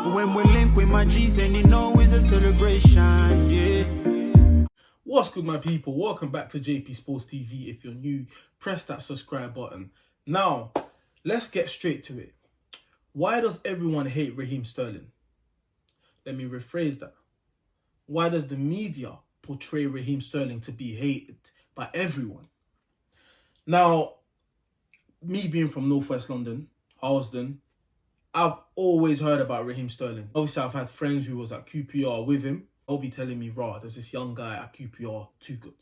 When we link with my G's, and you know it's a celebration, yeah. What's good, my people? Welcome back to JP Sports TV. If you're new, press that subscribe button. Now, let's get straight to it. Why does everyone hate Raheem Sterling? Let me rephrase that. Why does the media portray Raheem Sterling to be hated by everyone? Now, me being from Northwest London, Harlesden, I've always heard about Raheem Sterling. Obviously, I've had friends who was at QPR with him. They'll be telling me, raw, there's this young guy at QPR, too good,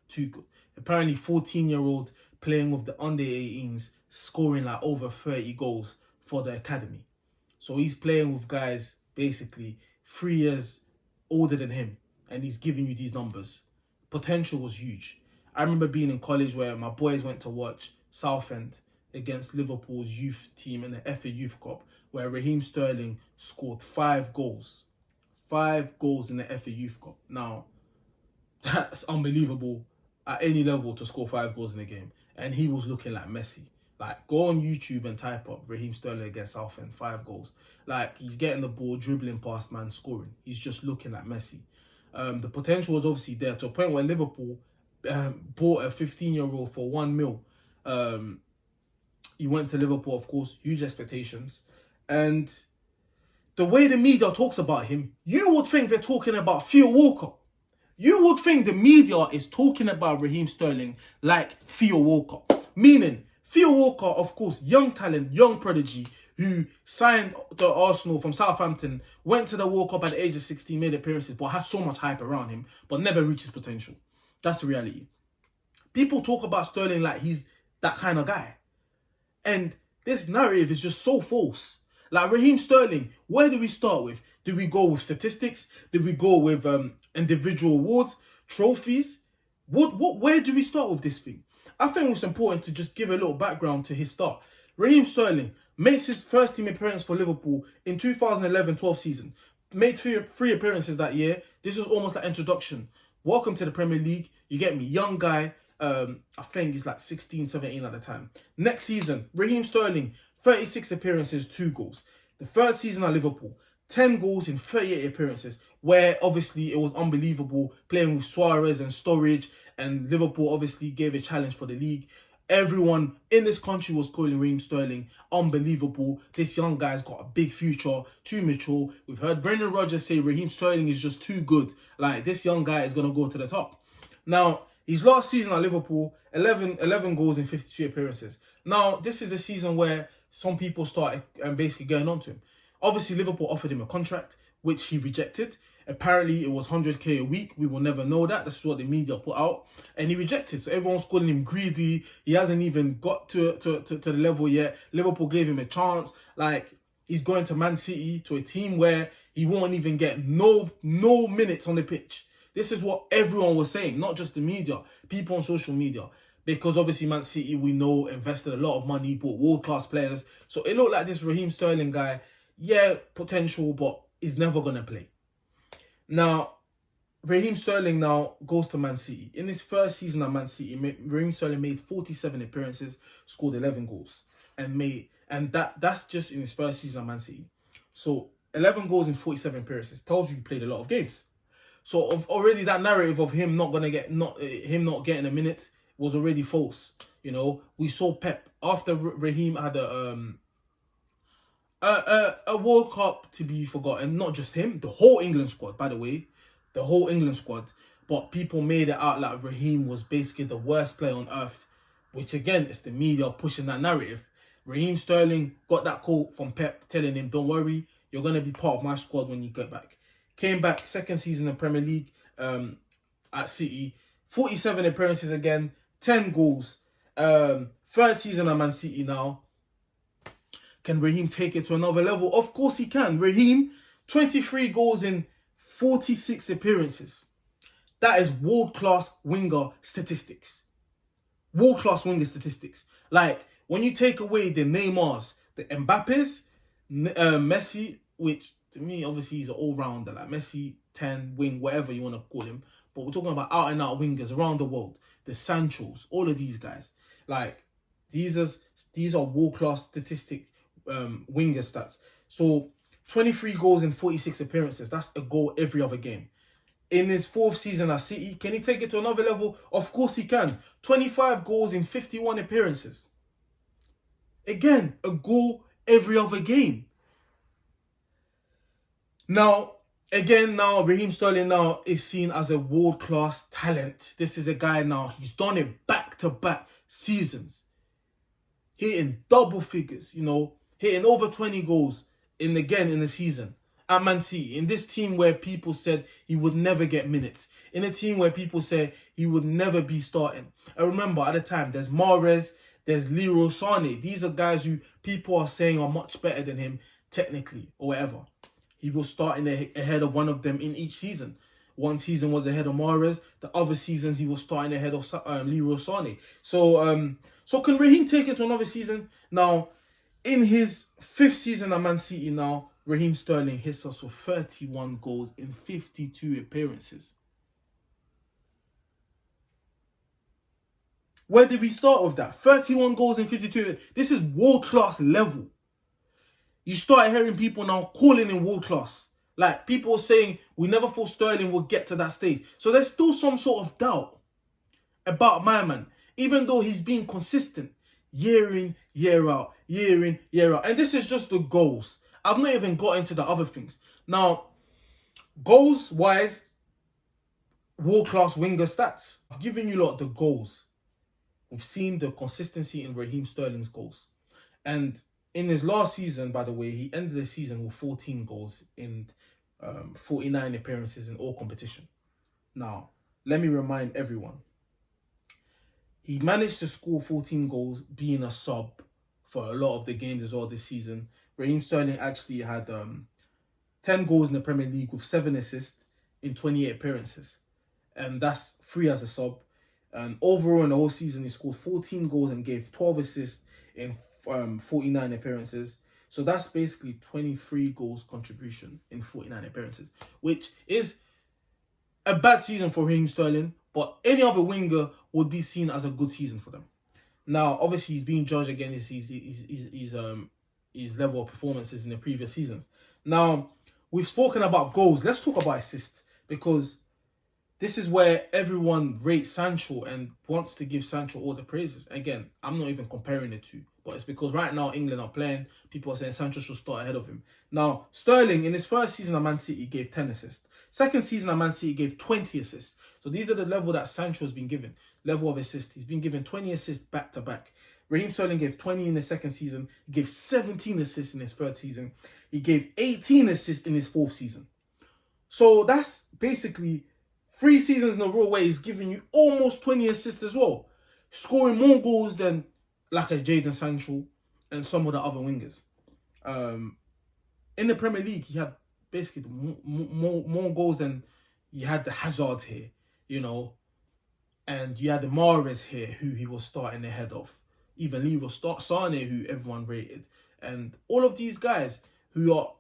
too good. Apparently, 14-year-old playing with the under-18s, scoring like over 30 goals for the academy. So he's playing with guys basically 3 years older than him, and he's giving you these numbers. Potential was huge. I remember being in college where my boys went to watch Southend against Liverpool's youth team in the FA Youth Cup, where Raheem Sterling scored 5 goals. 5 goals in the FA Youth Cup. Now, that's unbelievable at any level to score 5 goals in a game. And he was looking like Messi. Like, go on YouTube and type up Raheem Sterling against Southend, 5 goals. Like, he's getting the ball, dribbling past man, scoring. He's just looking like Messi. The potential was obviously there to a point where Liverpool bought a 15-year-old for 1 mil. He went to Liverpool, of course, huge expectations. And the way the media talks about him, you would think they're talking about Theo Walker. You would think the media is talking about Raheem Sterling like Theo Walker. Meaning, Theo Walker, of course, young talent, young prodigy, who signed to Arsenal from Southampton, went to the World Cup at the age of 16, made appearances, but had so much hype around him, but never reached his potential. That's the reality. People talk about Sterling like he's that kind of guy. And this narrative is just so false. Like Raheem Sterling, where do we start with? Do we go with statistics? Do we go with individual awards, trophies? Where do we start with this thing? I think it's important to just give a little background to his start. Raheem Sterling makes his first team appearance for Liverpool in 2011-12 season. Made three appearances that year. This was almost like introduction. Welcome to the Premier League. You get me, young guy. I think he's like 16, 17 at the time. Next season, Raheem Sterling, 36 appearances, 2 goals. The third season at Liverpool, 10 goals in 38 appearances, where obviously it was unbelievable playing with Suarez and Sturridge, and Liverpool obviously gave a challenge for the league. Everyone in this country was calling Raheem Sterling unbelievable. This young guy's got a big future, too mature. We've heard Brendan Rodgers say Raheem Sterling is just too good. Like, this young guy is going to go to the top. Now, his last season at Liverpool, 11 goals in 52 appearances. Now, this is the season where some people started basically going on to him. Obviously, Liverpool offered him a contract, which he rejected. Apparently, it was 100k a week. We will never know that. That's what the media put out. And he rejected. So everyone's calling him greedy. He hasn't even got to the level yet. Liverpool gave him a chance. Like, he's going to Man City, to a team where he won't even get no minutes on the pitch. This is what everyone was saying, not just the media, people on social media. Because obviously Man City, we know, invested a lot of money, bought world-class players. So it looked like this Raheem Sterling guy, yeah, potential, but he's never going to play. Now, Raheem Sterling now goes to Man City. In his first season at Man City, Raheem Sterling made 47 appearances, scored 11 goals. And that's just in his first season at Man City. So 11 goals in 47 appearances tells you he played a lot of games. So already that narrative of him not getting a minute was already false. You know, we saw Pep after Raheem had a World Cup to be forgotten. Not just him, the whole England squad. By the way, the whole England squad. But people made it out like Raheem was basically the worst player on earth, which again is the media pushing that narrative. Raheem Sterling got that call from Pep telling him, "Don't worry, you're gonna be part of my squad when you get back." Came back, second season in Premier League at City. 47 appearances again, 10 goals. Third season at Man City now. Can Raheem take it to another level? Of course he can. Raheem, 23 goals in 46 appearances. That is world-class winger statistics. World-class winger statistics. Like, when you take away the Neymars, the Mbappes, Messi, which to me, obviously, he's an all-rounder, like Messi, 10, wing, whatever you want to call him. But we're talking about out-and-out wingers around the world. The Sanchos, all of these guys. Like, these are world-class statistic winger stats. So, 23 goals in 46 appearances. That's a goal every other game. In his 4th season at City, can he take it to another level? Of course he can. 25 goals in 51 appearances. Again, a goal every other game. Now, Raheem Sterling now is seen as a world-class talent. This is a guy now, he's done it back-to-back seasons. Hitting double figures, hitting over 20 goals in the season at Man City. In this team where people said he would never get minutes. In a team where people said he would never be starting. I remember at the time, there's Mahrez, there's Leroy Sané. These are guys who people are saying are much better than him technically or whatever. He was starting ahead of one of them in each season. One season was ahead of Mahrez. The other seasons he was starting ahead of Leroy Sané. So can Raheem take it to another season? Now, in his 5th season at Man City now, Raheem Sterling hits us with 31 goals in 52 appearances. Where did we start with that? 31 goals in 52. This is world-class level. You start hearing people now calling him world-class. Like, people saying, we never thought Sterling would get to that stage. So there's still some sort of doubt about my man. Even though he's been consistent year in, year out, year in, year out. And this is just the goals. I've not even got into the other things. Now, goals-wise, world-class winger stats. I've given you lot the goals. We've seen the consistency in Raheem Sterling's goals. And in his last season, by the way, he ended the season with 14 goals in 49 appearances in all competition. Now, let me remind everyone. He managed to score 14 goals being a sub for a lot of the games as well this season. Raheem Sterling actually had 10 goals in the Premier League with 7 assists in 28 appearances. And that's 3 as a sub. And overall in the whole season, he scored 14 goals and gave 12 assists in 49 appearances. So that's basically 23 goals contribution in 49 appearances, which is a bad season for Raheem Sterling, but any other winger would be seen as a good season for them. Now, obviously, he's being judged against his level of performances in the previous seasons. Now, we've spoken about goals. Let's talk about assists, because this is where everyone rates Sancho and wants to give Sancho all the praises. Again, I'm not even comparing the two, but it's because right now England are playing. People are saying Sancho should start ahead of him. Now, Sterling, in his 1st season at Man City, gave 10 assists. 2nd season at Man City, gave 20 assists. So these are the level that Sancho has been given. Level of assists. He's been given 20 assists back-to-back. Raheem Sterling gave 20 in the 2nd season. He gave 17 assists in his 3rd season. He gave 18 assists in his 4th season. So that's basically 3 seasons in a row where he's giving you almost 20 assists as well. Scoring more goals than like a Jadon Sancho and some of the other wingers. In the Premier League, he had basically more goals than you had the Hazards here, and you had the Mahrez here, who he was starting ahead of. Even Leroy Sané, who everyone rated. And all of these guys who are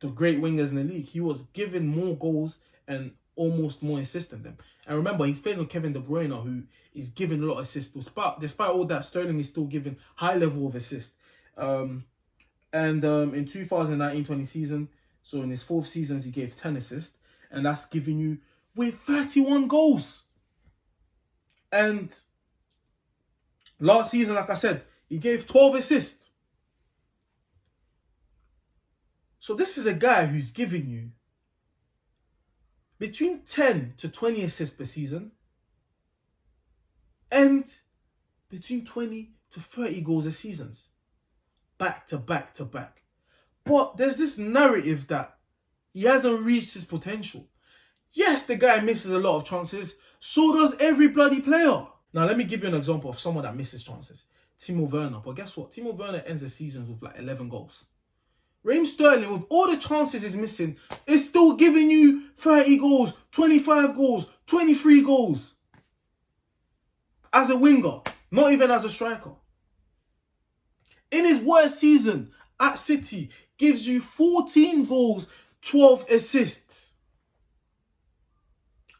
the great wingers in the league, he was giving more goals and almost more assists than them. And remember, he's playing with Kevin De Bruyne, who is giving a lot of assists. Despite all that, Sterling is still giving high level of assists. In 2019-20 season, so in his 4th seasons, he gave 10 assists. And that's giving you with 31 goals. And last season, like I said, he gave 12 assists. So this is a guy who's giving you between 10 to 20 assists per season and between 20 to 30 goals a season. Back to back to back. But there's this narrative that he hasn't reached his potential. Yes, the guy misses a lot of chances. So does every bloody player. Now, let me give you an example of someone that misses chances. Timo Werner. But guess what? Timo Werner ends the seasons with like 11 goals. Raheem Sterling, with all the chances he's missing, is still giving you 30 goals, 25 goals, 23 goals. As a winger, not even as a striker. In his worst season at City, gives you 14 goals, 12 assists.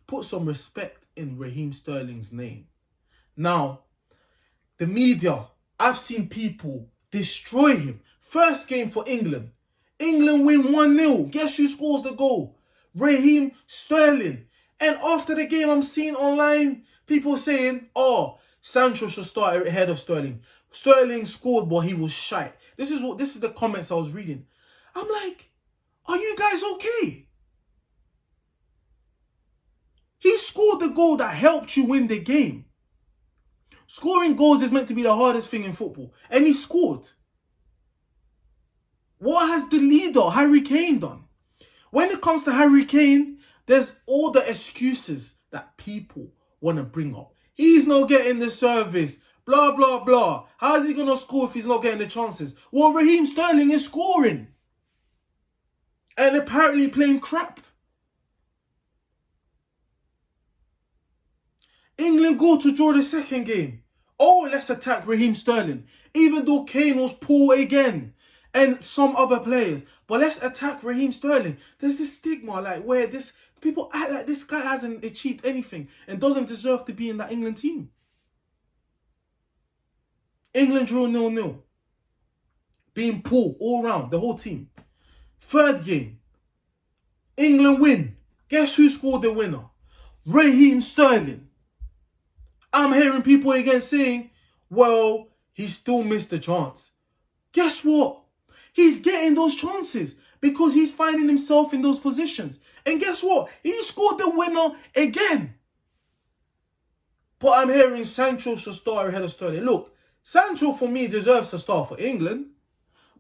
Put some respect in Raheem Sterling's name. Now, the media, I've seen people destroy him. First game for England, England win 1-0. Guess who scores the goal? Raheem Sterling. And after the game, I'm seeing online people saying, oh, Sancho should start ahead of Sterling. Sterling scored, but he was shite. This is the comments I was reading. I'm like, are you guys okay? He scored the goal that helped you win the game. Scoring goals is meant to be the hardest thing in football. And he scored. What has the leader, Harry Kane, done? When it comes to Harry Kane, there's all the excuses that people want to bring up. He's not getting the service. Blah, blah, blah. How is he going to score if he's not getting the chances? Well, Raheem Sterling is scoring. And apparently playing crap. England go to draw the second game. Oh, let's attack Raheem Sterling. Even though Kane was poor again. And some other players. But let's attack Raheem Sterling. There's this stigma like where people act like this guy hasn't achieved anything and doesn't deserve to be in that England team. England drew 0-0. Being poor all round, the whole team. Third game. England win. Guess who scored the winner? Raheem Sterling. I'm hearing people again saying, well, he still missed the chance. Guess what? He's getting those chances because he's finding himself in those positions. And guess what? He scored the winner again. But I'm hearing Sancho should start ahead of Sterling. Look, Sancho for me deserves to start for England,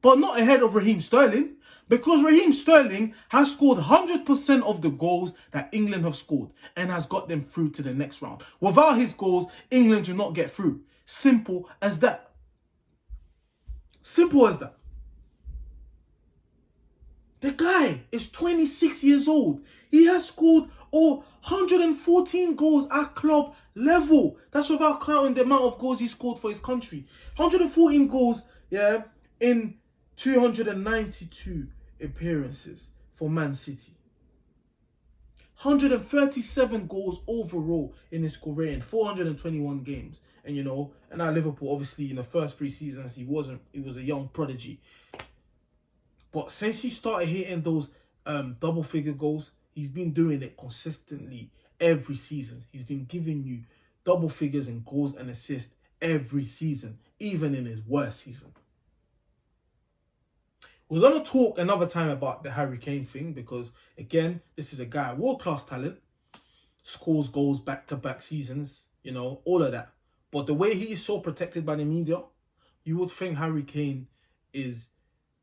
but not ahead of Raheem Sterling, because Raheem Sterling has scored 100% of the goals that England have scored and has got them through to the next round. Without his goals, England do not get through. Simple as that. Simple as that. The guy is 26 years old. He has scored 114 goals at club level. That's without counting the amount of goals he scored for his country. 114 goals, yeah, in 292 appearances for Man City. 137 goals overall in his career in 421 games. And and at Liverpool, obviously in the first 3 seasons, he was a young prodigy. But since he started hitting those double-figure goals, he's been doing it consistently every season. He's been giving you double figures in goals and assists every season, even in his worst season. We're going to talk another time about the Harry Kane thing because, again, this is a guy, world-class talent, scores goals back-to-back seasons, all of that. But the way he is so protected by the media, you would think Harry Kane is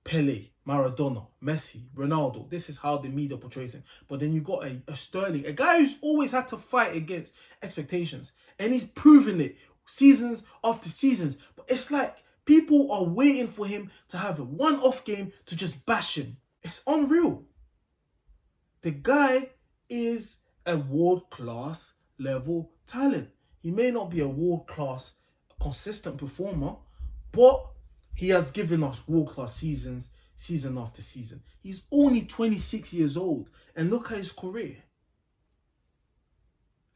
Pele, Maradona, Messi, Ronaldo. This is how the media portrays him. But then you got a Sterling, a guy who's always had to fight against expectations. And he's proven it seasons after seasons. But it's like people are waiting for him to have a one-off game to just bash him. It's unreal. The guy is a world-class level talent. He may not be a world-class consistent performer, but he has given us world-class seasons, season after season. He's only 26 years old. And look at his career.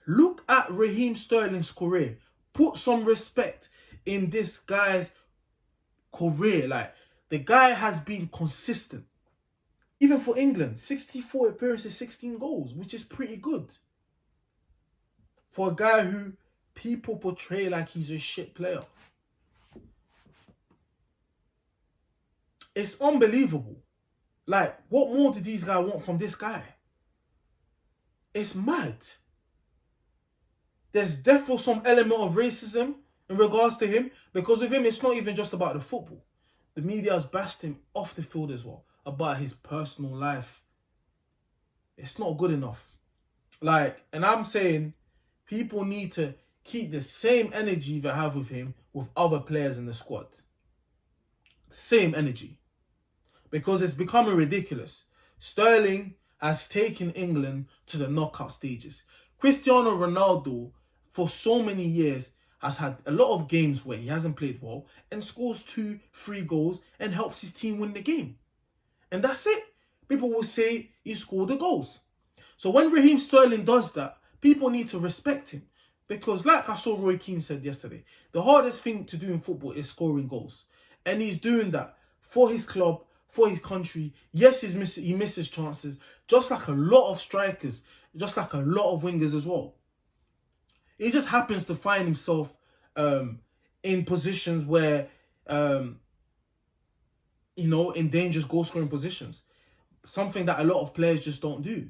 Look at Raheem Sterling's career. Put some respect in this guy's career. Like, the guy has been consistent. Even for England, 64 appearances, 16 goals, which is pretty good. For a guy who people portray like he's a shit player. It's unbelievable. Like, what more did these guys want from this guy? It's mad. There's definitely some element of racism in regards to him. Because with him, it's not even just about the football. The media has bashed him off the field as well. About his personal life. It's not good enough. Like, and I'm saying people need to keep the same energy they have with him with other players in the squad. Same energy. Because it's becoming ridiculous. Sterling has taken England to the knockout stages. Cristiano Ronaldo, for so many years, has had a lot of games where he hasn't played well and scores 2-3 goals and helps his team win the game. And that's it. People will say he scored the goals. So when Raheem Sterling does that, people need to respect him. Because like I saw Roy Keane said yesterday, the hardest thing to do in football is scoring goals. And he's doing that for his club, for his country. Yes, he misses chances, just like a lot of strikers, just like a lot of wingers as well. He just happens to find himself in positions where, in dangerous goal-scoring positions. Something that a lot of players just don't do.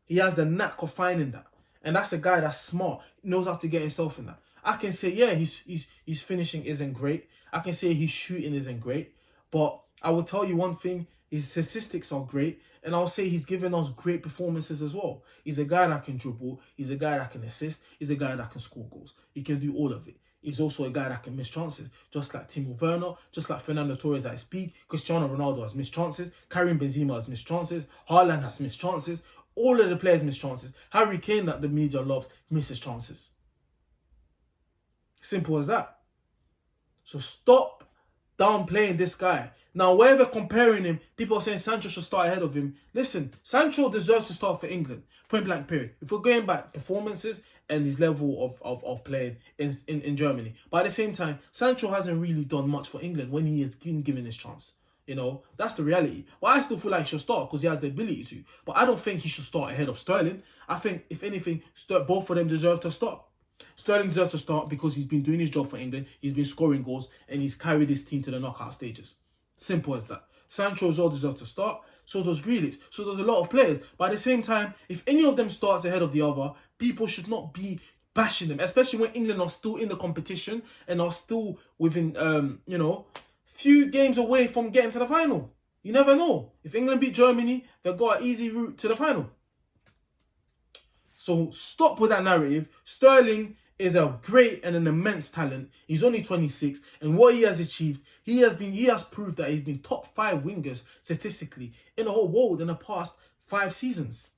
He has the knack of finding that. And that's a guy that's smart, knows how to get himself in that. I can say, yeah, his finishing isn't great. I can say his shooting isn't great. But I will tell you one thing, his statistics are great. And I'll say he's given us great performances as well. He's a guy that can dribble. He's a guy that can assist. He's a guy that can score goals. He can do all of it. He's also a guy that can miss chances, just like Timo Werner, just like Fernando Torres at his peak. Cristiano Ronaldo has missed chances. Karim Benzema has missed chances. Haaland has missed chances. All of the players miss chances. Harry Kane, that the media loves, misses chances. Simple as that. So stop downplaying this guy. Now, wherever comparing him, people are saying Sancho should start ahead of him. Listen, Sancho deserves to start for England. Point blank period. If we're going back performances and his level of playing in Germany. But at the same time, Sancho hasn't really done much for England when he has been given his chance. That's the reality. Well, I still feel like he should start because he has the ability to. But I don't think he should start ahead of Sterling. I think, if anything, both of them deserve to start. Sterling deserves to start because he's been doing his job for England. He's been scoring goals and he's carried his team to the knockout stages. Simple as that. Sancho as well deserves to start. So does Grealish. So does a lot of players. But at the same time, if any of them starts ahead of the other, people should not be bashing them. Especially when England are still in the competition and are still within, few games away from getting to the final. You never know. If England beat Germany, they've got an easy route to the final. So stop with that narrative. Sterling is a great and an immense talent. He's only 26, and what he has achieved, he has proved that he's been top 5 wingers statistically in the whole world in the past 5 seasons.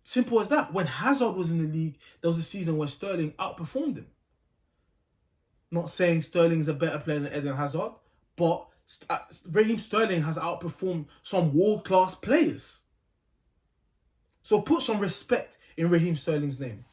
Simple as that. When Hazard was in the league, there was a season where Sterling outperformed him. Not saying Sterling is a better player than Eden Hazard, but Raheem Sterling has outperformed some world-class players. So put some respect in Raheem Sterling's name.